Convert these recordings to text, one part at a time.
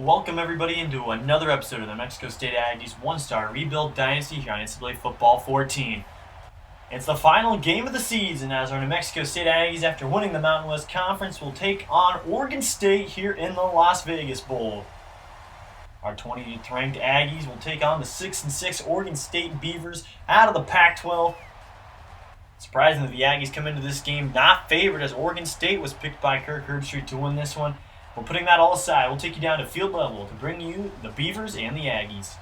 Welcome everybody into another episode of the Mexico State Aggies one-star rebuild dynasty here on Ncaa Football 14. It's the final game of the season as our New Mexico State Aggies, after winning the Mountain West Conference, will take on Oregon State here in the Las Vegas Bowl. Our 28th ranked Aggies will take on the 6-6 Oregon State Beavers out of the Pac-12. Surprisingly, the Aggies come into this game not favored, as Oregon State was picked by Kirk Herbstreit to win this one. But putting that all aside, we'll take you down to field level to bring you the Beavers and the Aggies.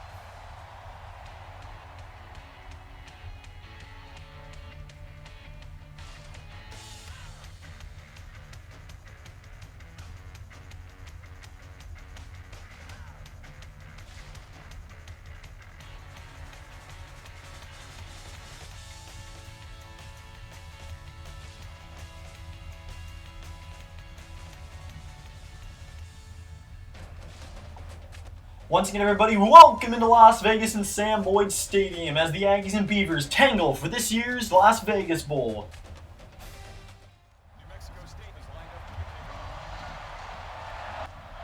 Once again, everybody, welcome into Las Vegas and Sam Boyd Stadium as the Aggies and Beavers tangle for this year's Las Vegas Bowl.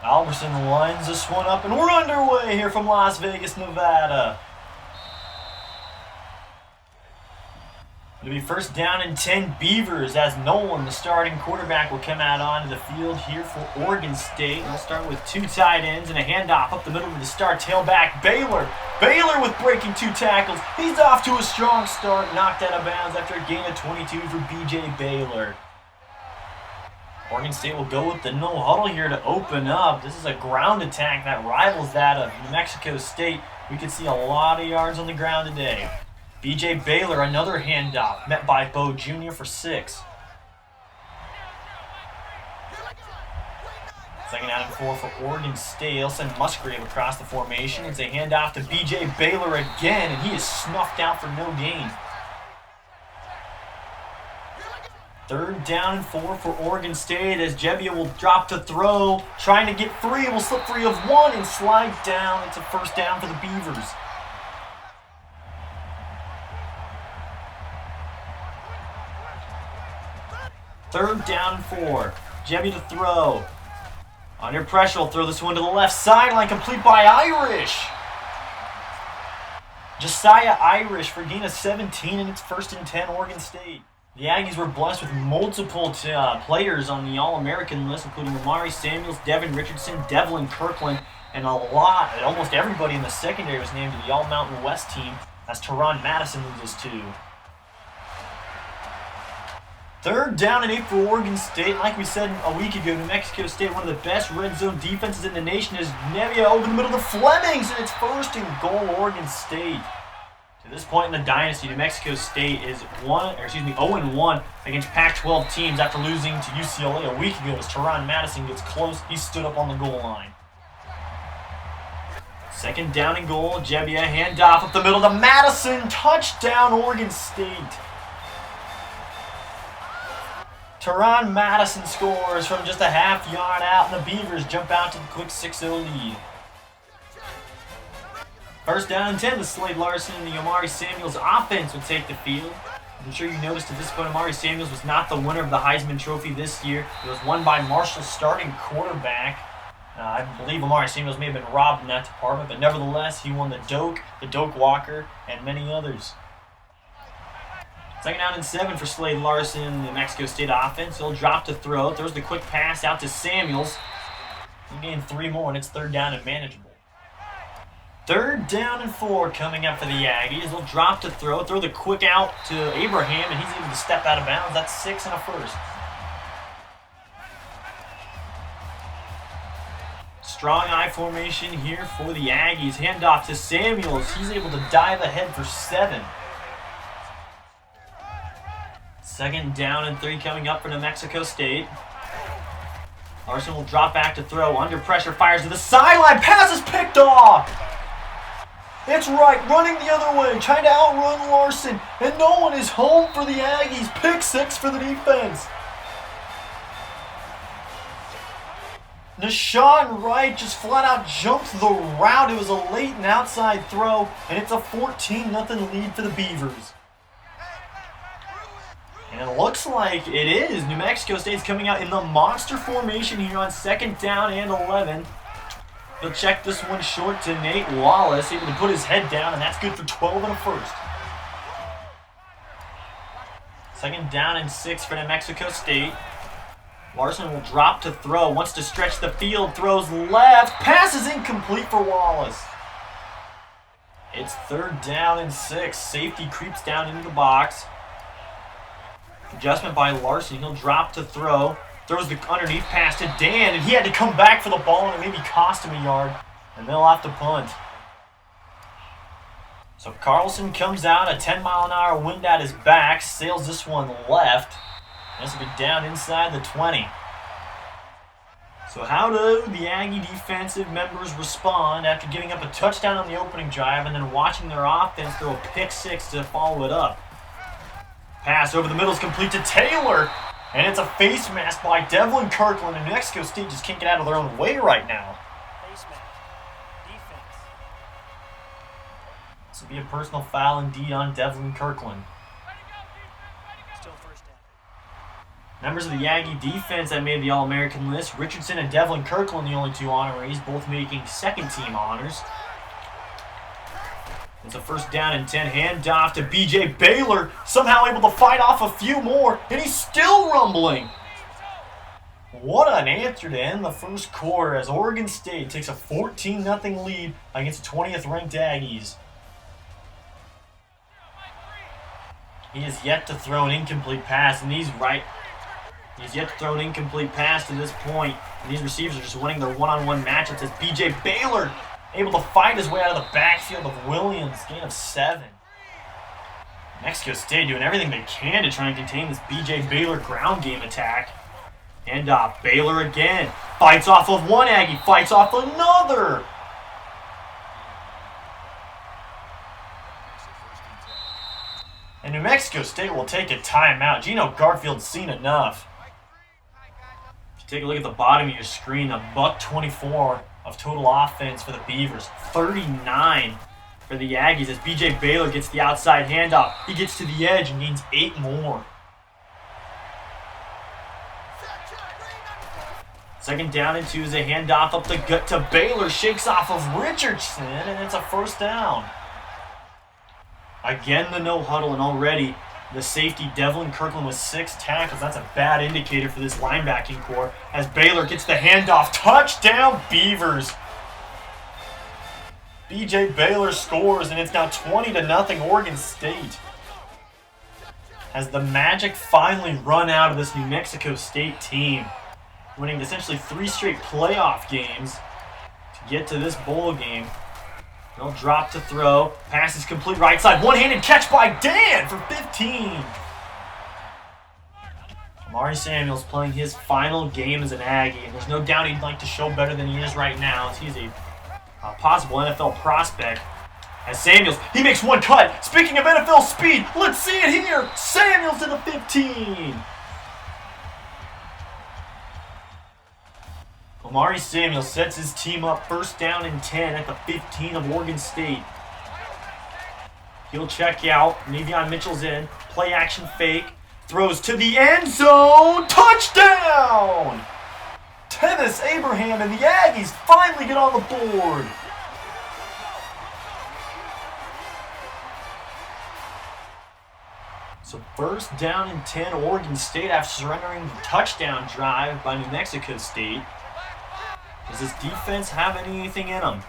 Alberson lines this one up, and we're underway here from Las Vegas, Nevada. It'll be first down and 10 Beavers, as Nolan, the starting quarterback, will come out onto the field here for Oregon State. We'll start with two tight ends and a handoff up the middle to the star tailback, Baylor. Baylor with breaking two tackles. He's off to a strong start, knocked out of bounds after a gain of 22 for B.J. Baylor. Oregon State will go with the no huddle here to open up. This is a ground attack that rivals that of New Mexico State. We could see a lot of yards on the ground today. B.J. Baylor, another handoff, met by Bo Jr. for 6. Second down and 4 for Oregon State. They'll send Musgrave across the formation. It's a handoff to B.J. Baylor again, and he is snuffed out for no gain. Third down and 4 for Oregon State, as Gebbia will drop to throw. Trying to get free, will slip free of one and slide down. It's a first down for the Beavers. Third down and 4. Gebbia to throw. Under pressure, will throw this one to the left sideline, complete by Irish. Josiah Irish for gain of 17, and it's first and 10 Oregon State. The Aggies were blessed with multiple players on the All-American list, including Amari Samuels, Devin Richardson, Devlin Kirkland, and almost everybody in the secondary was named to the All-Mountain West team, as Teron Madison loses 2. Third down and 8 for Oregon State. Like we said a week ago, New Mexico State, one of the best red zone defenses in the nation, is Ncaa over the middle to Flemings, and it's first and goal Oregon State. To this point in the dynasty, New Mexico State is 0-1 against Pac-12 teams after losing to UCLA a week ago. As Teron Madison gets close, he stood up on the goal line. Second down and goal, Gebbia handoff up the middle to Madison. Touchdown, Oregon State. Teron Madison scores from just a half yard out, and the Beavers jump out to the quick 6-0 lead. First down and 10, the Slade Larson and the Amari Samuels offense would take the field. I'm sure you noticed at this point, Amari Samuels was not the winner of the Heisman Trophy this year. It was won by Marshall's starting quarterback. I believe Amari Samuels may have been robbed in that department, but nevertheless, he won the Doak Walker, and many others. Second down and 7 for Slade Larson, the Mexico State offense. He'll drop to throw. Throws the quick pass out to Samuels. He gained 3 more, and it's third down and manageable. Third down and 4 coming up for the Aggies. They'll drop to throw. Throw the quick out to Abraham, and he's able to step out of bounds. That's 6 and a first. Strong I formation here for the Aggies. Handoff to Samuels. He's able to dive ahead for 7. Second down and 3 coming up for New Mexico State. Larson will drop back to throw. Under pressure, fires to the sideline. Pass is picked off. It's right, running the other way, trying to outrun Larson. And no one is home for the Aggies. Pick 6 for the defense. Nashawn Wright just flat out jumped the route. It was a late and outside throw, and it's a 14-0 lead for the Beavers. And it looks like it is. New Mexico State's coming out in the monster formation here on second down and 11. He'll check this one short to Nate Wallace, able to put his head down, and that's good for 12 and a first. Second down and 6 for New Mexico State. Larson will drop to throw, wants to stretch the field, throws left, pass is incomplete for Wallace. It's third down and 6. Safety creeps down into the box. Adjustment by Larson. He'll drop to throw. Throws the underneath pass to Dan, and he had to come back for the ball, and it maybe cost him a yard. And they'll have to punt. So Carlson comes out, a 10-mile-an-hour wind at his back, sails this one left. This will be down inside the 20. So how do the Aggie defensive members respond after giving up a touchdown on the opening drive and then watching their offense throw a pick six to follow it up? Pass over the middle is complete to Taylor, and it's a face mask by Devlin Kirkland, and New Mexico State just can't get out of their own way right now. Face mask. Defense. This will be a personal foul indeed on Devlin Kirkland. Members of the Aggie defense that made the All-American list, Richardson and Devlin Kirkland, the only two honorees, both making second-team honors. It's a first down and 10, handoff to B.J. Baylor, somehow able to fight off a few more, and he's still rumbling. What an answer to end the first quarter as Oregon State takes a 14-0 lead against the 20th-ranked Aggies. He has yet to throw an incomplete pass, and he's yet to throw an incomplete pass to this point. And these receivers are just winning their one-on-one matchups as B.J. Baylor able to fight his way out of the backfield of Williams. Gain of 7. Mexico State doing everything they can to try and contain this B.J. Baylor ground game attack. And Baylor again. Fights off of one Aggie. Fights off another. And New Mexico State will take a timeout. Gino Garfield's seen enough. Take a look at the bottom of your screen, a $124 of total offense for the Beavers, 39 for the Aggies as B.J. Baylor gets the outside handoff. He gets to the edge and gains 8 more. Second down and 2 is a handoff up the gut to Baylor, shakes off of Richardson, and it's a first down. Again, the no huddle, and already the safety, Devlin Kirkland, with 6 tackles. That's a bad indicator for this linebacking core as Baylor gets the handoff. Touchdown, Beavers. B.J. Baylor scores, and it's now 20-0 Oregon State. As the magic finally run out of this New Mexico State team, winning essentially 3 straight playoff games to get to this bowl game. They'll drop to throw. Pass is complete right side. One-handed catch by Dan for 15. Amari Samuels playing his final game as an Aggie. And there's no doubt he'd like to show better than he is right now, as he's a possible NFL prospect. As Samuels, he makes one cut. Speaking of NFL speed, let's see it here. Samuels to the 15. Amari Samuels sets his team up first down and 10 at the 15 of Oregon State. He'll check out. Navion Mitchell's in. Play action fake. Throws to the end zone. Touchdown! Tennis Abraham and the Aggies finally get on the board. So first down and 10 Oregon State after surrendering the touchdown drive by New Mexico State. Does this defense have anything in them?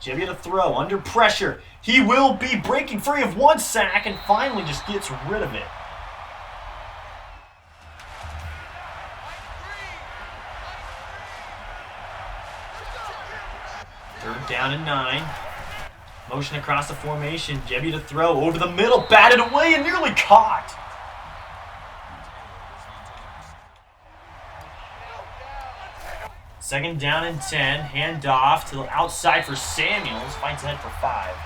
Jebby to throw, under pressure. He will be breaking free of 1 sack and finally just gets rid of it. Third down and 9. Motion across the formation. Jebby to throw, over the middle, batted away and nearly caught. Second down and 10, handoff to the outside for Samuels, fights ahead for 5.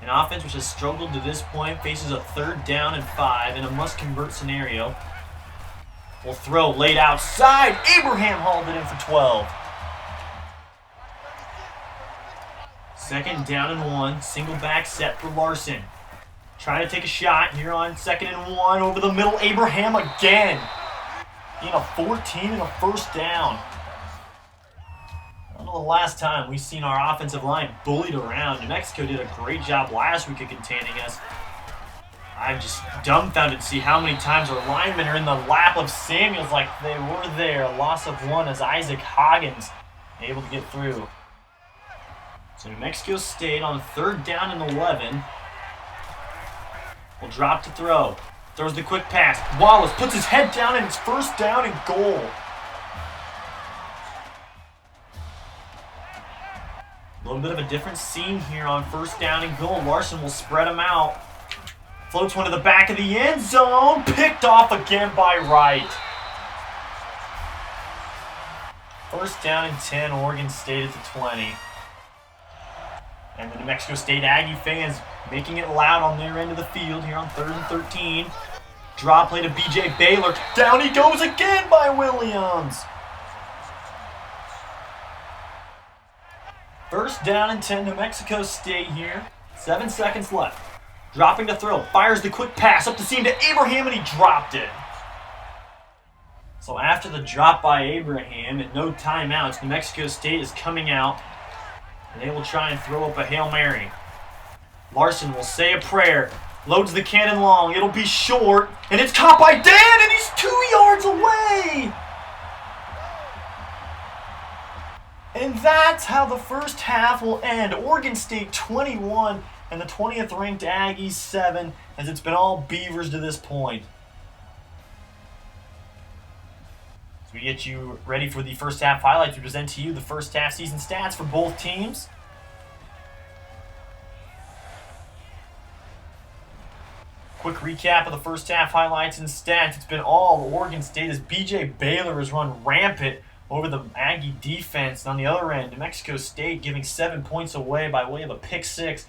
An offense which has struggled to this point faces a third down and 5 in a must-convert scenario. Will throw late outside, Abraham hauled it in for 12. Second down and 1, single back set for Larson. Trying to take a shot here on 2nd and 1, over the middle, Abraham again. Gain of 14 and a first down. I don't know the last time we've seen our offensive line bullied around. New Mexico did a great job last week of containing us. I'm just dumbfounded to see how many times our linemen are in the lap of Samuels like they were there. A loss of one as Isaac Hoggins able to get through. So New Mexico State on 3rd down and 11 will drop to throw. Throws the quick pass. Wallace puts his head down and it's 1st down and goal. A little bit of a different scene here on 1st down and goal. Larson will spread them out. Floats one to the back of the end zone. Picked off again by Wright. 1st down and 10, Oregon State at the 20. And the New Mexico State Aggie fans making it loud on their end of the field here on 3rd and 13. Draw play to B.J. Baylor. Down he goes again by Williams. 1st down and 10, New Mexico State here. 7 seconds left. Dropping to throw. Fires the quick pass up the seam to Abraham, and he dropped it. So after the drop by Abraham and no timeouts, New Mexico State is coming out, and they will try and throw up a Hail Mary. Larson will say a prayer. Loads the cannon long. It'll be short, and it's caught by Dan, and he's 2 yards away. And that's how the first half will end. Oregon State 21 and the 20th ranked Aggies 7, as it's been all Beavers to this point. As we get you ready for the first half highlights, we present to you the first half season stats for both teams. Quick recap of the first half highlights and stats. It's been all Oregon State as B.J. Baylor has run rampant over the Aggie defense. And on the other end, New Mexico State giving 7 points away by way of a pick six.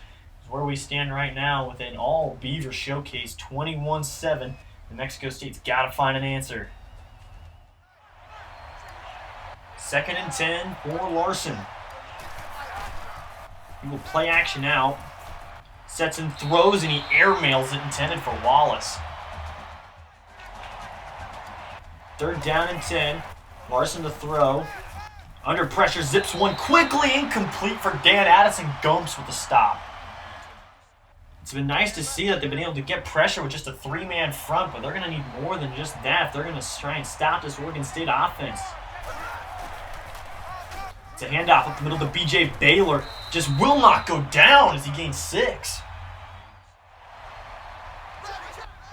Is where we stand right now with an all Beaver showcase, 21-7. New Mexico State's got to find an answer. 2nd and 10 for Larson. He will play action out. Sets and throws, and he airmails it, intended for Wallace. 3rd down and 10. Larson to throw. Under pressure, zips one quickly, incomplete for Dan Addison. Gumps with the stop. It's been nice to see that they've been able to get pressure with just a 3-man front, but they're going to need more than just that if they're going to try and stop this Oregon State offense. It's a handoff up the middle to B.J. Baylor. Just will not go down as he gains 6.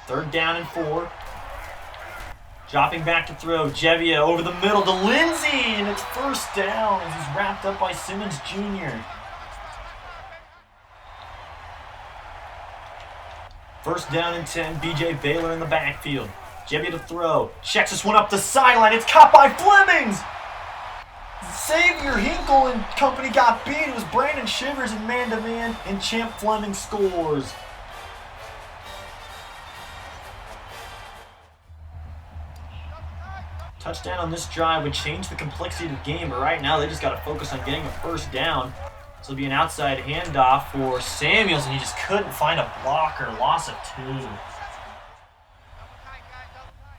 3rd down and 4. Dropping back to throw. Jevia over the middle to Lindsey, and it's 1st down as he's wrapped up by Simmons Jr. 1st down and 10. B.J. Baylor in the backfield. Jevia to throw. Checks this one up the sideline. It's caught by Flemings. Xavier Hinkle and company got beat. It was Brandon Shivers in man-to-man, and Champ Fleming scores. Touchdown on this drive would change the complexity of the game, but right now they just got to focus on getting a 1st down. So it'll be an outside handoff for Samuels, and he just couldn't find a blocker. Loss of 2.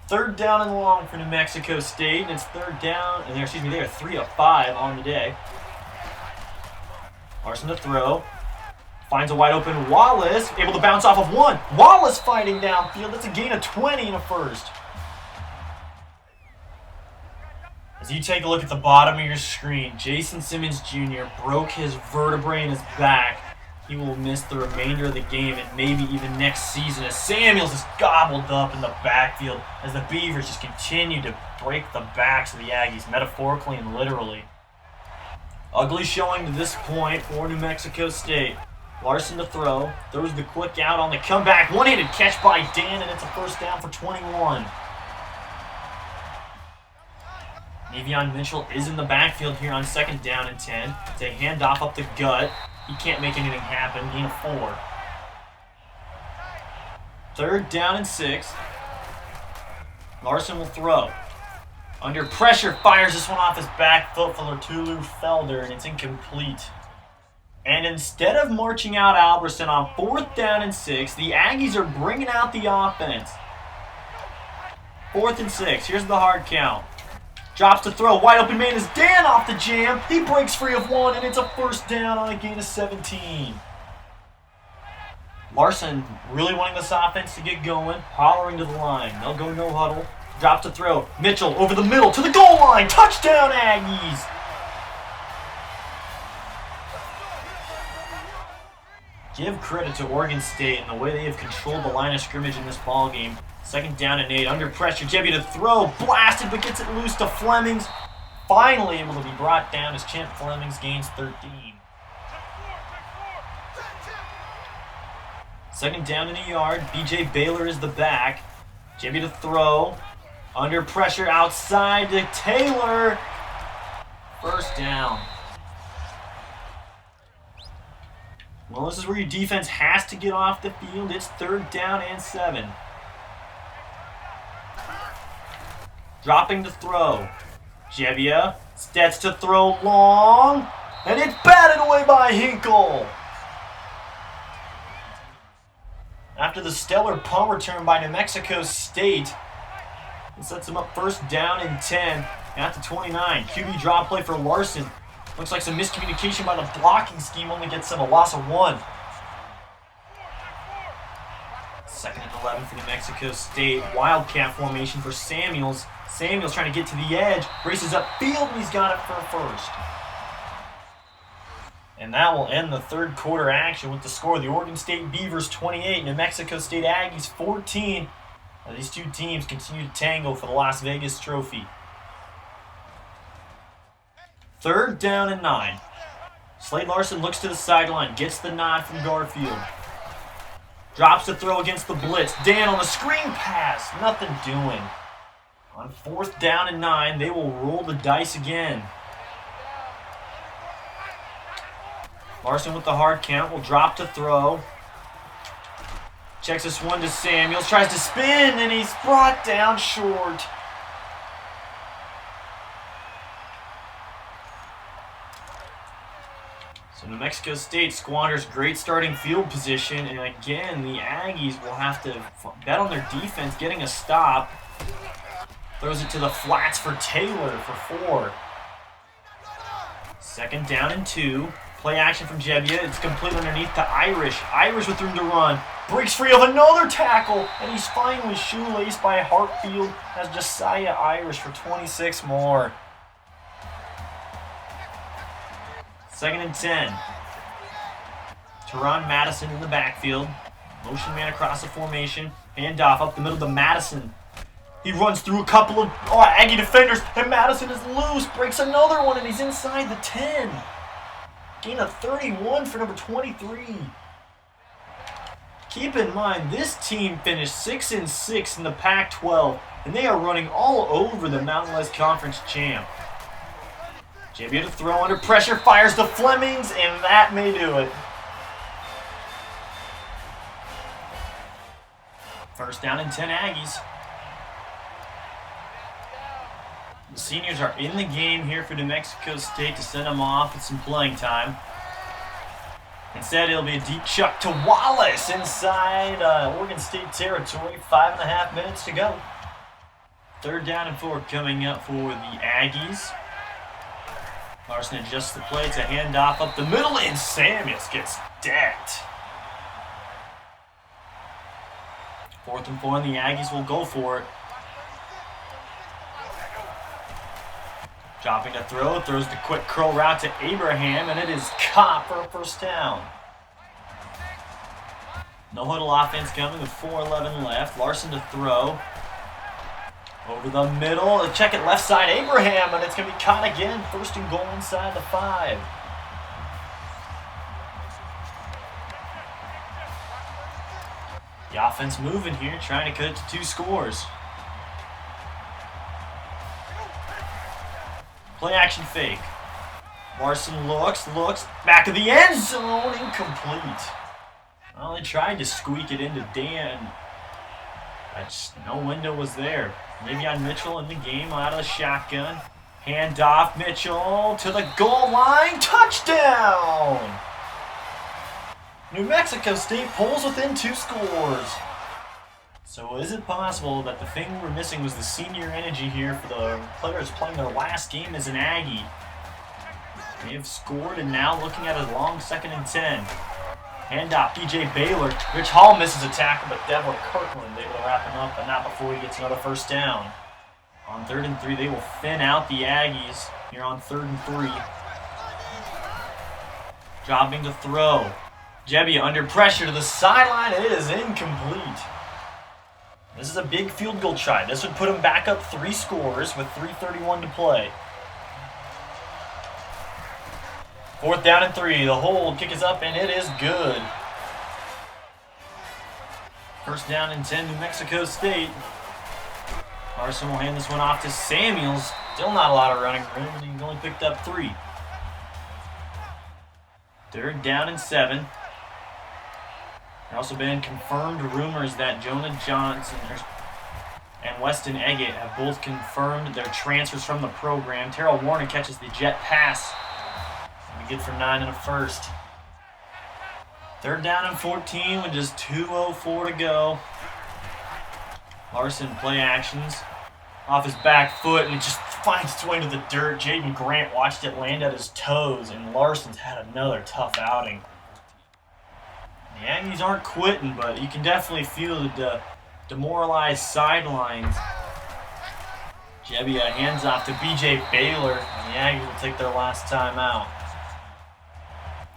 3rd down and long for New Mexico State, and it's 3rd down, and they are 3 of 5 on the day. Larson to throw. Finds a wide open Wallace, able to bounce off of one. Wallace fighting downfield. That's a gain of 20 and a 1st. As you take a look at the bottom of your screen, Jason Simmons Jr. broke his vertebrae in his back. He will miss the remainder of the game and maybe even next season as Samuels is gobbled up in the backfield as the Beavers just continue to break the backs of the Aggies, metaphorically and literally. Ugly showing to this point for New Mexico State. Larson to throw. Throws the quick out on the comeback. One-handed catch by Dan, and it's a 1st down for 21. Navion Mitchell is in the backfield here on 2nd down and 10. It's a handoff up the gut. He can't make anything happen. Gain of 4. 3rd down and 6. Larson will throw. Under pressure, fires this one off his back foot for Lutulu Felder, and it's incomplete. And instead of marching out Alberson on 4th down and 6, the Aggies are bringing out the offense. 4th and 6. Here's the hard count. Drops to throw. Wide open man is Dan off the jam. He breaks free of one, and it's a first down on a gain of 17. Larson really wanting this offense to get going. Hollering to the line. They'll go no huddle. Drops to throw. Mitchell over the middle to the goal line. Touchdown, Aggies! Give credit to Oregon State and the way they have controlled the line of scrimmage in this ball game. 2nd down and 8. Under pressure. Jebbia to throw. Blasted, but gets it loose to Flemings. Finally able to be brought down as Champ Flemings gains 13. 2nd down and a yard. BJ Baylor is the back. Jebbia to throw. Under pressure outside to Taylor. First down. Well, this is where your defense has to get off the field. It's 3rd down and 7. Dropping to throw. Jebbia sets to throw long. And it's batted away by Hinkle. After the stellar punt return by New Mexico State, it sets them up 1st down and 10 at the 29. QB draw play for Larson. Looks like some miscommunication by the blocking scheme only gets them a loss of 1. 2nd and 11 for New Mexico State. Wildcat formation for Samuels. Samuels trying to get to the edge. Races upfield, and he's got it for a first. And that will end the 3rd quarter action with the score. The Oregon State Beavers 28, New Mexico State Aggies 14. Now these two teams continue to tangle for the Las Vegas trophy. 3rd down and 9. Slade Larson looks to the sideline, gets the nod from Garfield. Drops to throw against the blitz. Dan on the screen pass. Nothing doing. On 4th down and 9, they will roll the dice again. Larson with the hard count will drop to throw. Checks this one to Samuels. Tries to spin, and he's brought down short. So New Mexico State squanders great starting field position, and again, the Aggies will have to bet on their defense getting a stop. Throws it to the flats for Taylor for 4. 2nd down and 2. Play action from Jebbia. It's complete underneath to Irish. Irish with room to run. Breaks free of another tackle, and he's finally shoelaced by Hartfield as Josiah Irish for 26 more. 2nd and 10. Teron Madison in the backfield. Motion man across the formation. Handoff up the middle to Madison. He runs through a couple of Aggie defenders, and Madison is loose. Breaks another one, and he's inside the 10. Gain of 31 for number 23. Keep in mind, this team finished 6-6 in the Pac-12, and they are running all over the Mountain West Conference champ. Jebbia to throw under pressure, fires to Flemings, and that may do it. 1st down and 10 Aggies. The seniors are in the game here for New Mexico State to send them off with some playing time. Instead, it'll be a deep chuck to Wallace inside Oregon State territory. 5.5 minutes to go. 3rd down and 4 coming up for the Aggies. Larson adjusts the play. It's a handoff up the middle, and Samuels gets decked. 4th and 4, and the Aggies will go for it. Dropping to throw, throws the quick curl route to Abraham, and it is caught for a 1st down. No huddle offense coming with 4:11 left. Larson to throw. Over the middle, check it left side, Abraham, and it's going to be caught again. 1st and goal inside the 5. The offense moving here, trying to cut it to 2 scores. Play action fake. Larson looks, back of the end zone, incomplete. Well, they tried to squeak it into Dan. But no window was there. Le'Veon Mitchell in the game out of the shotgun. Handoff, Mitchell to the goal line. Touchdown! New Mexico State pulls within 2 scores. So is it possible that the thing we're missing was the senior energy here for the players playing their last game as an Aggie? They have scored, and now looking at a long 2nd and 10. Handoff, BJ Baylor. Rich Hall misses a tackle, but Devlin Kirkland able to wrap him up, but not before he gets another first down. On 3rd and 3, they will thin out the Aggies here on 3rd and 3. Dropping to throw. Jebbia under pressure to the sideline. It is incomplete. This is a big field goal try. This would put him back up 3 scores with 3:31 to play. 4th down and 3. The hold, kick is up, and it is good. 1st down and 10, New Mexico State. Larson will hand this one off to Samuels. Still not a lot of running room, and he's only picked up 3. 3rd down and 7. There also been confirmed rumors that Jonah Johnson and Weston Eggett have both confirmed their transfers from the program. Terrell Warner catches the jet pass. Good for 9 and a first. 3rd down and 14 with just 2:04 to go. Larson play actions. Off his back foot, and it just finds its way into the dirt. Jaden Grant watched it land at his toes, and Larson's had another tough outing. The Aggies aren't quitting, but you can definitely feel the demoralized sidelines. Jebbia hands off to BJ Baylor, and the Aggies will take their last time out.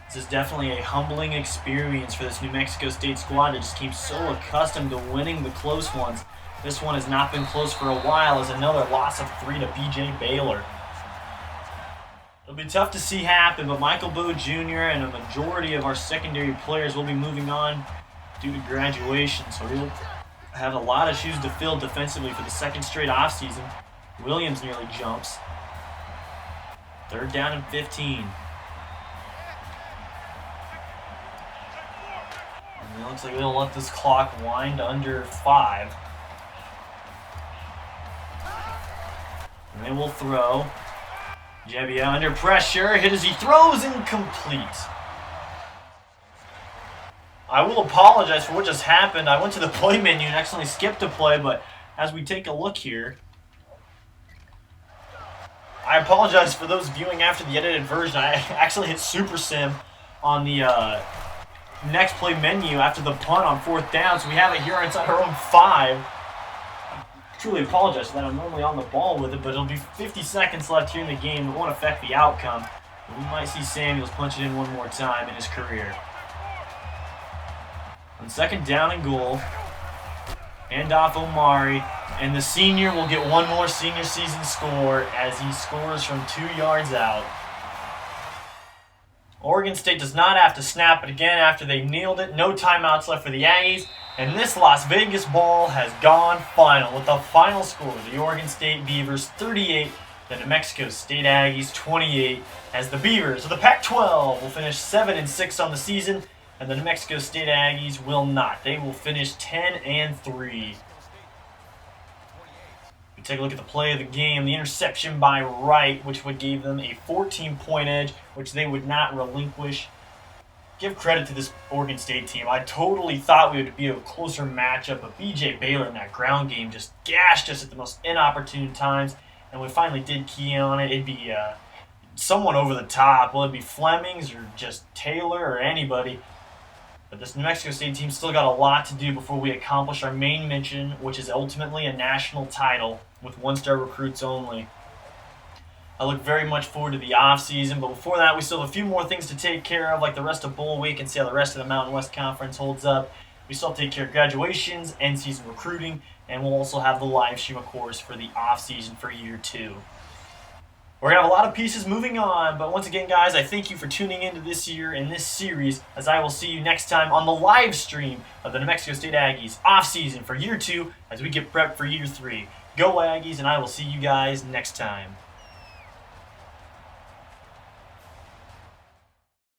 This is definitely a humbling experience for this New Mexico State squad that just keeps so accustomed to winning the close ones. This one has not been close for a while as another loss of 3 to BJ Baylor. It'll be tough to see happen, but Michael Bowe Jr. and a majority of our secondary players will be moving on due to graduation, so we'll have a lot of shoes to fill defensively for the 2nd straight offseason. Williams nearly jumps. 3rd down and 15. And it looks like they'll let this clock wind under 5. And they will throw. Jebbia under pressure, hit as he throws, incomplete. I will apologize for what just happened. I went to the play menu and accidentally skipped a play, but as we take a look here, I apologize for those viewing after the edited version. I actually hit Super Sim on the next play menu after the punt on 4th down, so we have it here inside our own 5. Truly apologize for that. I'm normally on the ball with it, but it'll be 50 seconds left here in the game. It won't affect the outcome. But we might see Samuels punch it in one more time in his career. On 2nd down and goal, handoff Omari, and the senior will get one more senior season score as he scores from 2 yards out. Oregon State does not have to snap it again after they nailed it. No timeouts left for the Aggies. And this Las Vegas ball has gone final with the final score. The Oregon State Beavers 38, the New Mexico State Aggies 28, as the Beavers of the Pac-12 will finish 7-6 on the season, and the New Mexico State Aggies will not. They will finish 10-3. We take a look at the play of the game. The interception by Wright, which would give them a 14-point edge, which they would not relinquish. Give credit to this Oregon State team. I totally thought we would be a closer matchup, but BJ Baylor in that ground game just gashed us at the most inopportune times, and we finally did key on it. It'd be someone over the top. Well, it'd be Flemings or just Taylor or anybody. But this New Mexico State team still got a lot to do before we accomplish our main mission, which is ultimately a national title with 1-star recruits only. I look very much forward to the offseason, but before that, we still have a few more things to take care of, like the rest of bowl week and see how the rest of the Mountain West Conference holds up. We still have to take care of graduations, end-season recruiting, and we'll also have the live stream, of course, for the offseason for year 2. We're going to have a lot of pieces moving on, but once again, guys, I thank you for tuning into this year in this series, as I will see you next time on the live stream of the New Mexico State Aggies offseason for year 2 as we get prepped for year 3. Go Aggies, and I will see you guys next time.